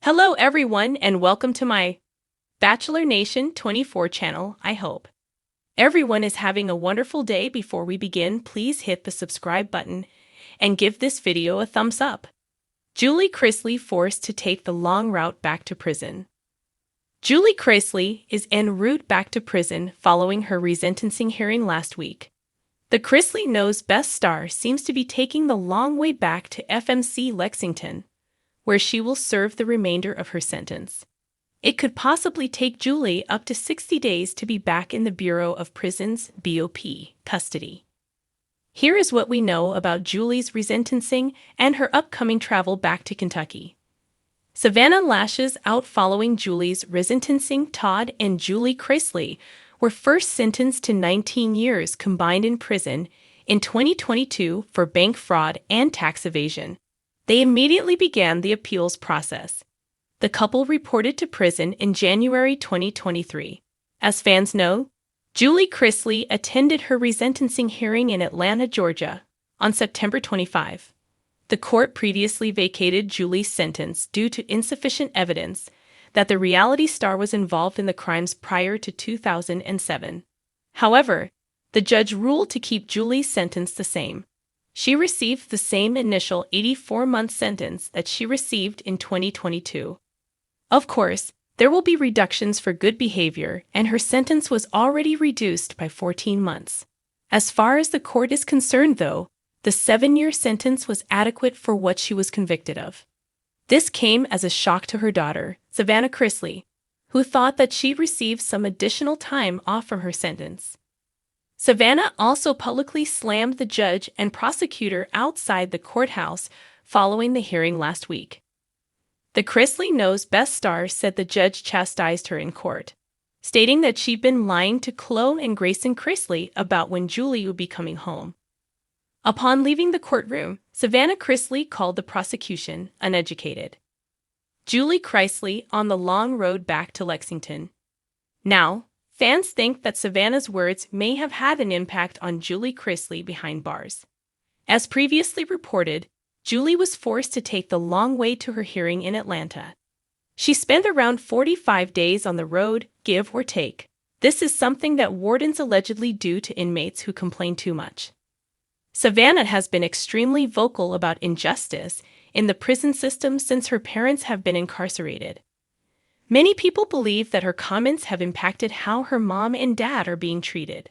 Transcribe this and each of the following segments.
Hello everyone and welcome to my Bachelor Nation 24 channel. I hope everyone is having a wonderful day. Before we begin, please hit the subscribe button and give this video a thumbs up. Julie Chrisley forced to take the long route back to prison. Julie Chrisley is en route back to prison following her resentencing hearing last week. The Chrisley Knows Best star seems to be taking the long way back to FMC Lexington, where she will serve the remainder of her sentence. It could possibly take Julie up to 60 days to be back in the Bureau of Prisons (BOP) custody. Here is what we know about Julie's resentencing and her upcoming travel back to Kentucky. Savannah lashes out following Julie's resentencing. Todd and Julie Chrisley were first sentenced to 19 years combined in prison in 2022 for bank fraud and tax evasion. They immediately began the appeals process. The couple reported to prison in January 2023. As fans know, Julie Chrisley attended her resentencing hearing in Atlanta, Georgia, on September 25. The court previously vacated Julie's sentence due to insufficient evidence that the reality star was involved in the crimes prior to 2007. However, the judge ruled to keep Julie's sentence the same. She received the same initial 84-month sentence that she received in 2022. Of course, there will be reductions for good behavior, and her sentence was already reduced by 14 months. As far as the court is concerned, though, the 7-year sentence was adequate for what she was convicted of. This came as a shock to her daughter, Savannah Chrisley, who thought that she'd receive some additional time off from her sentence. Savannah also publicly slammed the judge and prosecutor outside the courthouse following the hearing last week. The Chrisley Knows Best star said the judge chastised her in court, stating that she'd been lying to Chloe and Grayson Chrisley about when Julie would be coming home. Upon leaving the courtroom, Savannah Chrisley called the prosecution uneducated. Julie Chrisley on the long road back to Lexington. Now, fans think that Savannah's words may have had an impact on Julie Chrisley behind bars. As previously reported, Julie was forced to take the long way to her hearing in Atlanta. She spent around 45 days on the road, give or take. This is something that wardens allegedly do to inmates who complain too much. Savannah has been extremely vocal about injustice in the prison system since her parents have been incarcerated. Many people believe that her comments have impacted how her mom and dad are being treated.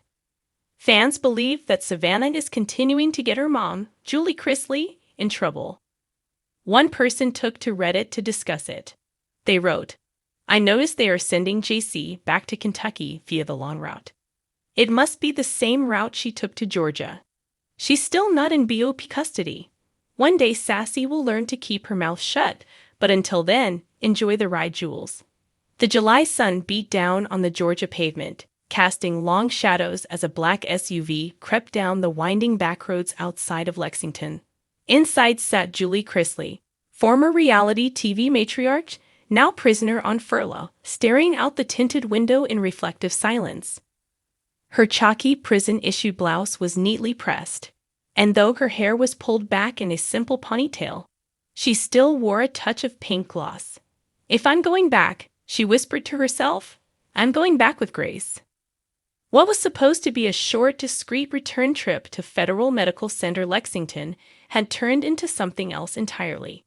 Fans believe that Savannah is continuing to get her mom, Julie Chrisley, in trouble. One person took to Reddit to discuss it. They wrote, "I noticed they are sending JC back to Kentucky via the long route. It must be the same route she took to Georgia. She's still not in BOP custody. One day Sassy will learn to keep her mouth shut, but until then, enjoy the ride, Jules." The July sun beat down on the Georgia pavement, casting long shadows as a black SUV crept down the winding backroads outside of Lexington. Inside sat Julie Chrisley, former reality TV matriarch, now prisoner on furlough, staring out the tinted window in reflective silence. Her chalky prison-issued blouse was neatly pressed, and though her hair was pulled back in a simple ponytail, she still wore a touch of pink gloss. "If I'm going back," she whispered to herself, "I'm going back with grace." What was supposed to be a short, discreet return trip to Federal Medical Center Lexington had turned into something else entirely.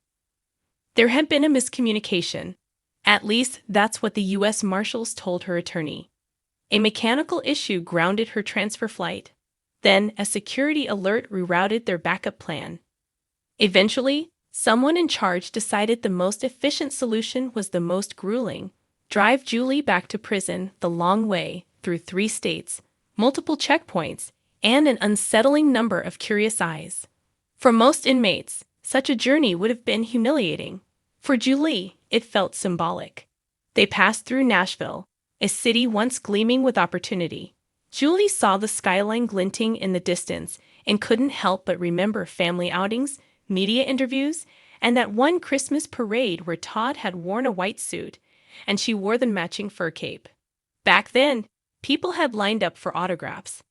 There had been a miscommunication. At least, that's what the U.S. Marshals told her attorney. A mechanical issue grounded her transfer flight. Then, a security alert rerouted their backup plan. Eventually, someone in charge decided the most efficient solution was the most grueling: drive Julie back to prison the long way, through 3 states, multiple checkpoints, and an unsettling number of curious eyes. For most inmates, such a journey would have been humiliating. For Julie, it felt symbolic. They passed through Nashville, a city once gleaming with opportunity. Julie saw the skyline glinting in the distance and couldn't help but remember family outings, media interviews, and that one Christmas parade where Todd had worn a white suit and she wore the matching fur cape. Back then, people had lined up for autographs.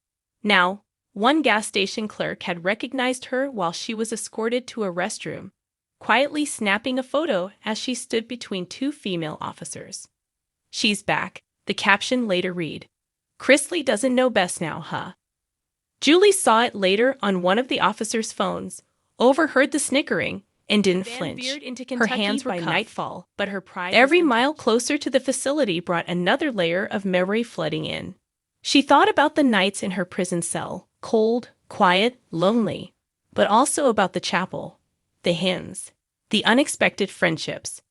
Now, one gas station clerk had recognized her while she was escorted to a restroom. quietly snapping a photo as she stood between two female officers. "She's back," the caption later read. "Chrisley doesn't know best now, huh?" Julie saw it later on one of the officers' phones, overheard the snickering, and didn't flinch. Her hands were by nightfall, but her pride every mile closer to the facility brought another layer of memory flooding in. She thought about the nights in her prison cell, cold, quiet, lonely, but also about the chapel, the hymns, the unexpected friendships,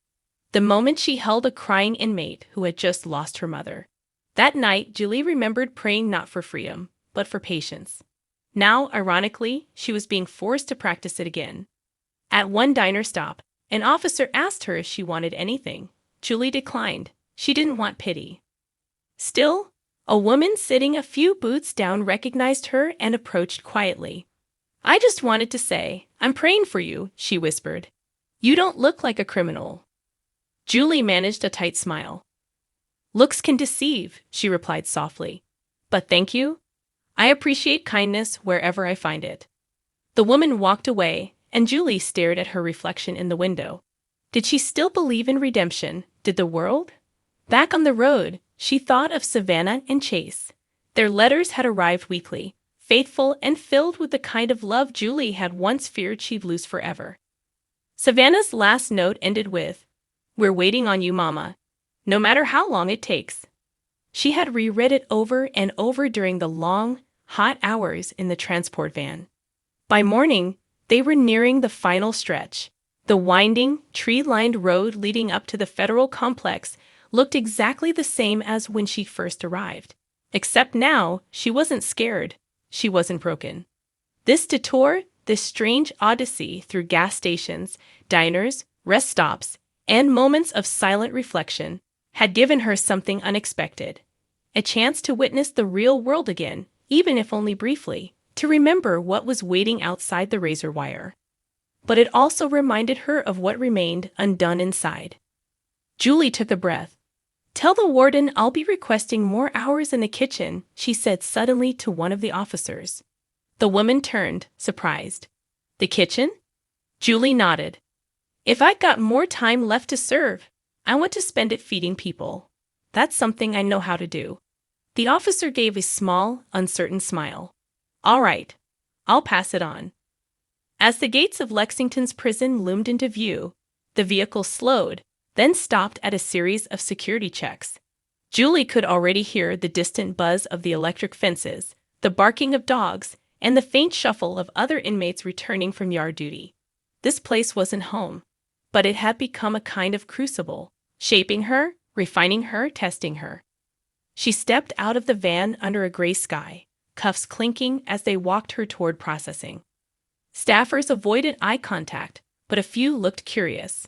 the moment she held a crying inmate who had just lost her mother. That night, Julie remembered praying not for freedom, but for patience. Now, ironically, she was being forced to practice it again. At one diner stop, an officer asked her if she wanted anything. Julie declined. She didn't want pity. Still, a woman sitting a few booths down recognized her and approached quietly. "I just wanted to say, I'm praying for you," she whispered. "You don't look like a criminal." Julie managed a tight smile. "Looks can deceive," she replied softly. "But thank you. I appreciate kindness wherever I find it." The woman walked away, and Julie stared at her reflection in the window. Did she still believe in redemption? Did the world? Back on the road, she thought of Savannah and Chase. Their letters had arrived weekly, faithful and filled with the kind of love Julie had once feared she'd lose forever. Savannah's last note ended with, "We're waiting on you, Mama, no matter how long it takes." She had reread it over and over during the long, hot hours in the transport van. By morning, they were nearing the final stretch. The winding, tree-lined road leading up to the federal complex looked exactly the same as when she first arrived. Except now, she wasn't scared. She wasn't broken. This detour, this strange odyssey through gas stations, diners, rest stops, and moments of silent reflection, had given her something unexpected. A chance to witness the real world again, even if only briefly, to remember what was waiting outside the razor wire. But it also reminded her of what remained undone inside. Julie took a breath. "Tell the warden I'll be requesting more hours in the kitchen," she said suddenly to one of the officers. The woman turned, surprised. "The kitchen?" Julie nodded. "If I'd got more time left to serve, I want to spend it feeding people. That's something I know how to do." The officer gave a small, uncertain smile. "All right, I'll pass it on." As the gates of Lexington's prison loomed into view, the vehicle slowed, then stopped at a series of security checks. Julie could already hear the distant buzz of the electric fences, the barking of dogs, and the faint shuffle of other inmates returning from yard duty. This place wasn't home, but it had become a kind of crucible, shaping her, refining her, testing her. She stepped out of the van under a gray sky, cuffs clinking as they walked her toward processing. Staffers avoided eye contact, but a few looked curious.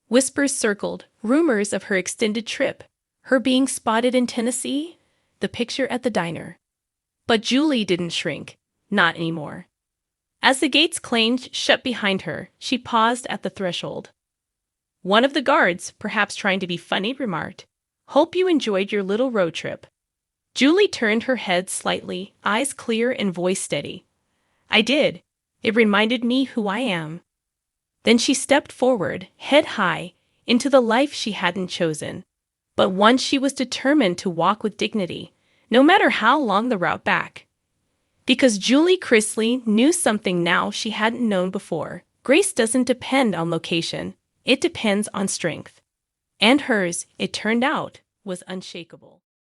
Whispers circled, rumors of her extended trip, her being spotted in Tennessee, the picture at the diner. But Julie didn't shrink, not anymore. As the gates clanged shut behind her, she paused at the threshold. One of the guards, perhaps trying to be funny, remarked, "Hope you enjoyed your little road trip." Julie turned her head slightly, eyes clear and voice steady. "I did. It reminded me who I am." Then she stepped forward, head high, into the life she hadn't chosen, but one she was determined to walk with dignity, no matter how long the route back. Because Julie Chrisley knew something now she hadn't known before. Grace doesn't depend on location. It depends on strength. And hers, it turned out, was unshakable.